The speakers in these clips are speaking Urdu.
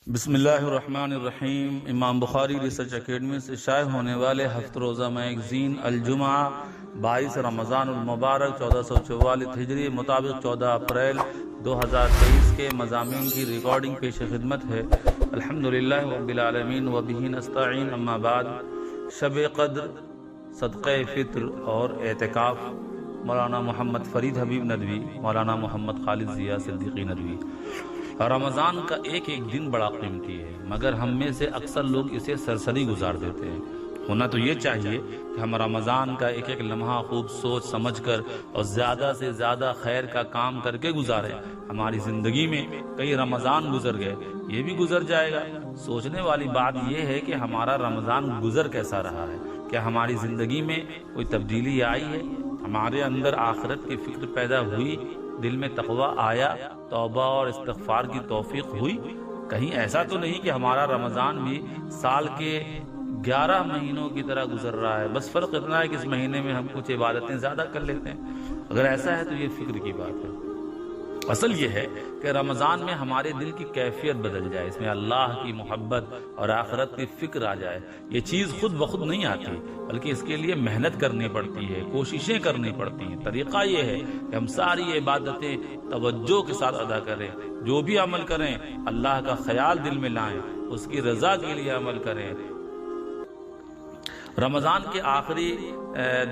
بسم اللہ الرحمن الرحیم۔ امام بخاری ریسرچ اکیڈمی سے شائع ہونے والے ہفت روزہ میگزین الجمعہ 22 رمضان المبارک 1444 ہجری مطابق 14 اپریل 2023 کے مضامین کی ریکارڈنگ پیش خدمت ہے۔ الحمدللہ رب العالمین وبہ نستعین، اما بعد۔ شب قدر، صدقہ فطر اور اعتکاف، مولانا محمد فرید حبیب ندوی، مولانا محمد خالد ضیاء صدیقی ندوی۔ رمضان کا ایک ایک دن بڑا قیمتی ہے، مگر ہم میں سے اکثر لوگ اسے سرسری گزار دیتے ہیں۔ ہونا تو یہ چاہیے کہ ہم رمضان کا ایک ایک لمحہ خوب سوچ سمجھ کر اور زیادہ سے زیادہ خیر کا کام کر کے گزاریں۔ ہماری زندگی میں کئی رمضان گزر گئے، یہ بھی گزر جائے گا۔ سوچنے والی بات یہ ہے کہ ہمارا رمضان گزر کیسا رہا ہے؟ کیا ہماری زندگی میں کوئی تبدیلی آئی ہے؟ ہمارے اندر آخرت کی فکر پیدا ہوئی؟ دل میں تقوی آیا؟ توبہ اور استغفار کی توفیق ہوئی؟ کہیں ایسا تو نہیں کہ ہمارا رمضان بھی سال کے 11 مہینوں کی طرح گزر رہا ہے، بس فرق اتنا ہے کہ اس مہینے میں ہم کچھ عبادتیں زیادہ کر لیتے ہیں؟ اگر ایسا ہے تو یہ فکر کی بات ہے۔ اصل یہ ہے کہ رمضان میں ہمارے دل کی کیفیت بدل جائے، اس میں اللہ کی محبت اور آخرت کی فکر آ جائے۔ یہ چیز خود بخود نہیں آتی، بلکہ اس کے لیے محنت کرنی پڑتی ہے، کوششیں کرنی پڑتی ہیں۔ طریقہ یہ ہے کہ ہم ساری عبادتیں توجہ کے ساتھ ادا کریں، جو بھی عمل کریں اللہ کا خیال دل میں لائیں، اس کی رضا کے لیے عمل کریں۔ رمضان کے آخری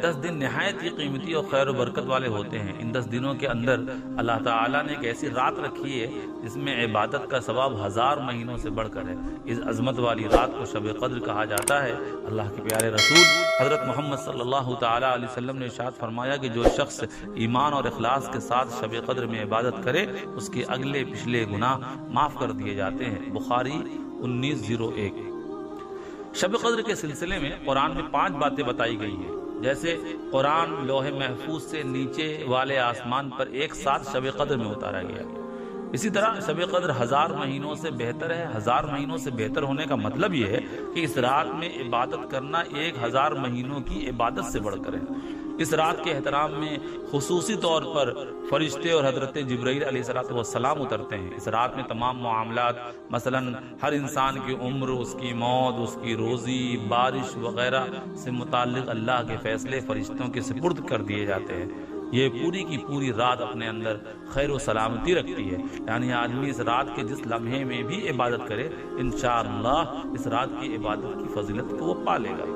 10 دن نہایت ہی قیمتی اور خیر و برکت والے ہوتے ہیں۔ ان 10 دنوں کے اندر اللہ تعالیٰ نے ایک ایسی رات رکھی ہے جس میں عبادت کا ثواب 1000 مہینوں سے بڑھ کر ہے۔ اس عظمت والی رات کو شب قدر کہا جاتا ہے۔ اللہ کے پیارے رسول حضرت محمد صلی اللہ تعالیٰ علیہ وسلم نے ارشاد فرمایا کہ جو شخص ایمان اور اخلاص کے ساتھ شب قدر میں عبادت کرے اس کے اگلے پچھلے گناہ معاف کر دیے جاتے ہیں۔ بخاری 1901۔ شب قدر کے سلسلے میں قرآن میں 5 باتیں بتائی گئی ہیں، جیسے قرآن لوح محفوظ سے نیچے والے آسمان پر ایک ساتھ شب قدر میں اتارا گیا۔ اسی طرح شب قدر 1000 مہینوں سے بہتر ہے۔ 1000 مہینوں سے بہتر ہونے کا مطلب یہ ہے کہ اس رات میں عبادت کرنا 1000 مہینوں کی عبادت سے بڑھ کر ہے۔ اس رات کے احترام میں خصوصی طور پر فرشتے اور حضرت جبرائیل علیہ السلام اترتے ہیں۔ اس رات میں تمام معاملات، مثلا ہر انسان کی عمر، اس کی موت، اس کی روزی، بارش وغیرہ سے متعلق اللہ کے فیصلے فرشتوں کے سپرد کر دیے جاتے ہیں۔ یہ پوری کی پوری رات اپنے اندر خیر و سلامتی رکھتی ہے، یعنی آدمی اس رات کے جس لمحے میں بھی عبادت کرے انشاءاللہ اس رات کی عبادت کی فضیلت کو وہ پا لے گا۔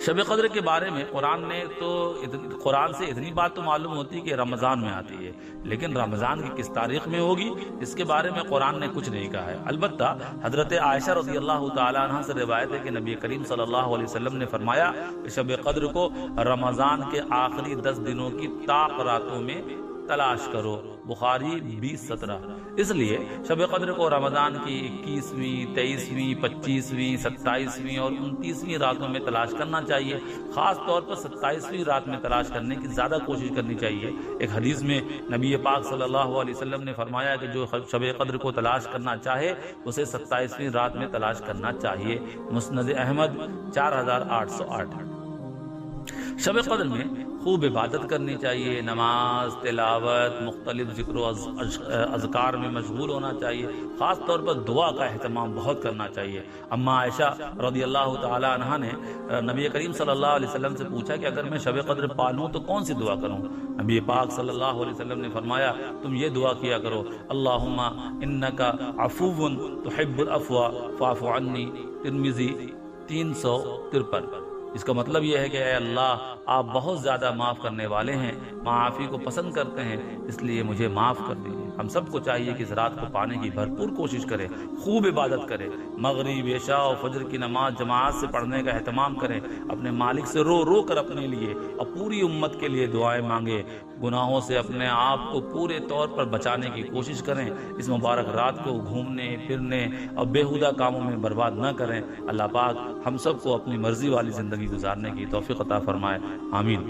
شب قدر کے بارے میں قرآن سے اتنی بات تو معلوم ہوتی کہ رمضان میں آتی ہے، لیکن رمضان کی کس تاریخ میں ہوگی اس کے بارے میں قرآن نے کچھ نہیں کہا ہے۔ البتہ حضرت عائشہ رضی اللہ تعالیٰ عنہ سے روایت ہے کہ نبی کریم صلی اللہ علیہ وسلم نے فرمایا کہ شب قدر کو رمضان کے آخری 10 دنوں کی طاق راتوں میں تلاش کرو۔ بخاری 20:17۔ اس لیے شب قدر کو رمضان کی 21ویں، 23ویں، 25ویں، 27ویں اور 29ویں راتوں میں تلاش کرنا چاہیے۔ خاص طور پر 27ویں رات میں تلاش کرنے کی زیادہ کوشش کرنی چاہیے۔ ایک حدیث میں نبی پاک صلی اللہ علیہ وسلم نے فرمایا کہ جو شب قدر کو تلاش کرنا چاہے اسے 27ویں رات میں تلاش کرنا چاہیے۔ مسند احمد 4808۔ شب قدر میں خوب عبادت کرنی چاہیے، نماز، تلاوت، مختلف ذکر و اذکار میں مشغول ہونا چاہیے۔ خاص طور پر دعا کا اہتمام بہت کرنا چاہیے۔ اما عائشہ رضی اللہ تعالی عنہا نے نبی کریم صلی اللہ علیہ وسلم سے پوچھا کہ اگر میں شب قدر پالوں تو کون سی دعا کروں؟ نبی پاک صلی اللہ علیہ وسلم نے فرمایا تم یہ دعا کیا کرو، اللہم انک عفو تحب العفو فاعف عنی۔ ترمذی 353۔ اس کا مطلب یہ ہے کہ اے اللہ آپ بہت زیادہ معاف کرنے والے ہیں، معافی کو پسند کرتے ہیں، اس لیے مجھے معاف کر دیجیے۔ ہم سب کو چاہیے کہ اس رات کو پانے کی بھرپور کوشش کریں، خوب عبادت کریں، مغرب، عشاء اور فجر کی نماز جماعت سے پڑھنے کا اہتمام کریں، اپنے مالک سے رو رو کر اپنے لیے اور پوری امت کے لیے دعائیں مانگیں، گناہوں سے اپنے آپ کو پورے طور پر بچانے کی کوشش کریں۔ اس مبارک رات کو گھومنے پھرنے اور بیہودہ کاموں میں برباد نہ کریں۔ اللہ پاک ہم سب کو اپنی مرضی والی زندگی گزارنے کی توفیق عطا فرمائے، آمین۔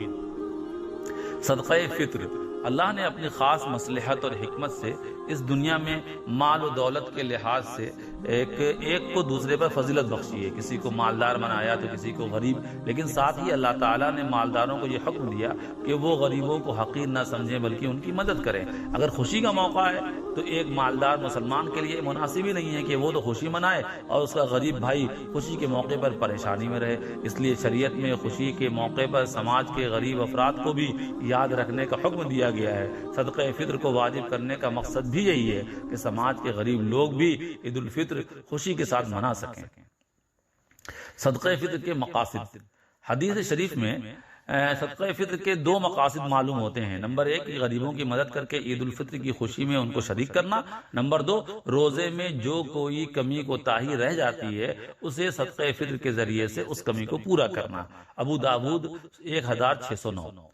صدقہ فطر۔ اللہ نے اپنی خاص مصلحت اور حکمت سے اس دنیا میں مال و دولت کے لحاظ سے ایک کو دوسرے پر فضیلت بخشی ہے، کسی کو مالدار بنایا تو کسی کو غریب، لیکن ساتھ ہی اللہ تعالیٰ نے مالداروں کو یہ حکم دیا کہ وہ غریبوں کو حقیر نہ سمجھیں بلکہ ان کی مدد کریں۔ اگر خوشی کا موقع ہے تو ایک مالدار مسلمان کے لیے مناسب ہی نہیں ہے کہ وہ تو خوشی منائے اور اس کا غریب بھائی خوشی کے موقع پر پریشانی میں رہے۔ اس لیے شریعت میں خوشی کے موقع پر سماج کے غریب افراد کو بھی یاد رکھنے کا حکم دیا گیا ہے۔ صدقہ فطر کو واجب کرنے کا مقصد بھی یہی ہے کہ سماج کے غریب لوگ بھی عید الفطر خوشی کے ساتھ منا سکیں۔ صدقہ فطر کے مقاصد۔ حدیث شریف میں صدقہ فطر کے 2 مقاصد معلوم ہوتے ہیں۔ نمبر 1 غریبوں کی مدد کر کے عید الفطر کی خوشی میں ان کو شریک کرنا۔ نمبر 2 روزے میں جو کوئی کمی کوتاہی رہ جاتی ہے اسے صدقہ فطر کے ذریعے سے اس کمی کو پورا کرنا۔ ابو داؤد 1609۔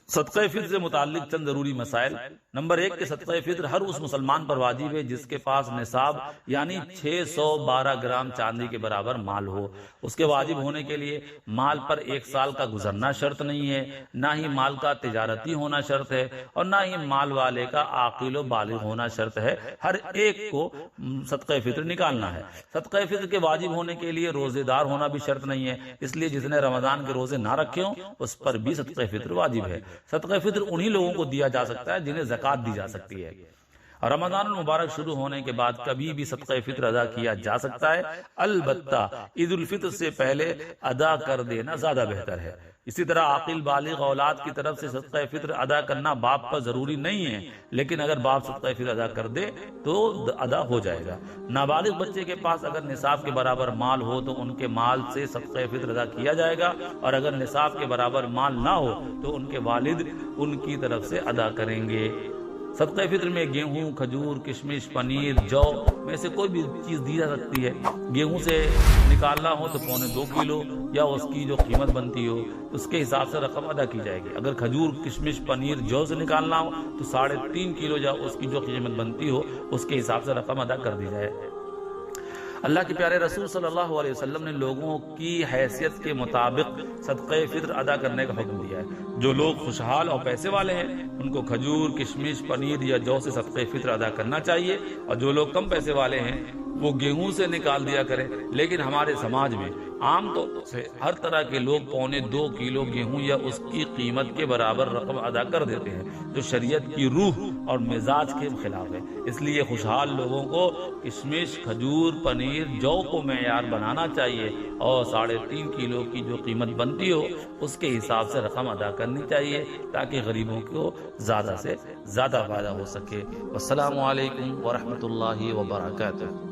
صدقہ فطر سے متعلق چند ضروری مسائل۔ نمبر 1 کہ صدقہ فطر ہر اس مسلمان پر واجب ہے جس کے پاس نصاب یعنی 612 گرام چاندی کے برابر مال ہو۔ اس کے واجب ہونے کے لیے مال پر 1 سال کا گزرنا شرط نہیں ہے، نہ ہی مال کا تجارتی ہونا شرط ہے، اور نہ ہی مال والے کا عاقل و بالغ ہونا شرط ہے۔ ہر ایک کو صدقہ فطر نکالنا ہے۔ صدقہ فطر کے واجب ہونے کے لیے روزے دار ہونا بھی شرط نہیں ہے، اس لیے جس نے رمضان کے روزے نہ رکھے ہوں اس پر بھی صدقہ فطر واجب ہے۔ صدقہ فطر انہی لوگوں کو دیا جا سکتا ہے جنہیں زکوٰۃ دی جا سکتی ہے۔ رمضان المبارک شروع ہونے کے بعد کبھی بھی صدقہ فطر ادا کیا جا سکتا ہے، البتہ عید الفطر سے پہلے ادا کر دینا زیادہ بہتر ہے۔ اسی طرح عاقل بالغ اولاد کی طرف سے صدقہ فطر ادا کرنا باپ پر ضروری نہیں ہے، لیکن اگر باپ صدقہ فطر ادا کر دے تو ادا ہو جائے گا۔ نابالغ بچے کے پاس اگر نصاب کے برابر مال ہو تو ان کے مال سے صدقہ فطر ادا کیا جائے گا، اور اگر نصاب کے برابر مال نہ ہو تو ان کے والد ان کی طرف سے ادا کریں گے۔ صدقہ فطر میں گیہوں، کھجور، کشمش، پنیر، جو میں سے کوئی بھی چیز دی جا سکتی ہے۔ گیہوں سے نکالنا ہو تو 2.25 کلو یا اس کی جو قیمت بنتی ہو اس کے حساب سے رقم ادا کی جائے گی۔ اگر کھجور، کشمش، پنیر، جو سے نکالنا ہو تو 3.5 کلو یا اس کی جو قیمت بنتی ہو اس کے حساب سے رقم ادا کر دی جائے۔ اللہ کے پیارے رسول صلی اللہ علیہ وسلم نے لوگوں کی حیثیت کے مطابق صدقہ فطر ادا کرنے کا حکم دیا ہے۔ جو لوگ خوشحال اور پیسے والے ہیں ان کو کھجور، کشمش، پنیر یا جو سے صدقہ فطر ادا کرنا چاہیے، اور جو لوگ کم پیسے والے ہیں وہ گیہوں سے نکال دیا کریں۔ لیکن ہمارے سماج میں عام طور سے ہر طرح کے لوگ 2.25 کلو گیہوں یا اس کی قیمت کے برابر رقم ادا کر دیتے ہیں، جو شریعت کی روح اور مزاج کے خلاف ہے۔ اس لیے خوشحال لوگوں کو کشمش، کھجور، پنیر، جو کو معیار بنانا چاہیے، اور 3.5 کلو کی جو قیمت بنتی ہو اس کے حساب سے رقم ادا کرنی چاہیے تاکہ غریبوں کو زیادہ سے زیادہ فائدہ ہو سکے۔ والسلام علیکم ورحمۃ اللہ وبرکاتہ۔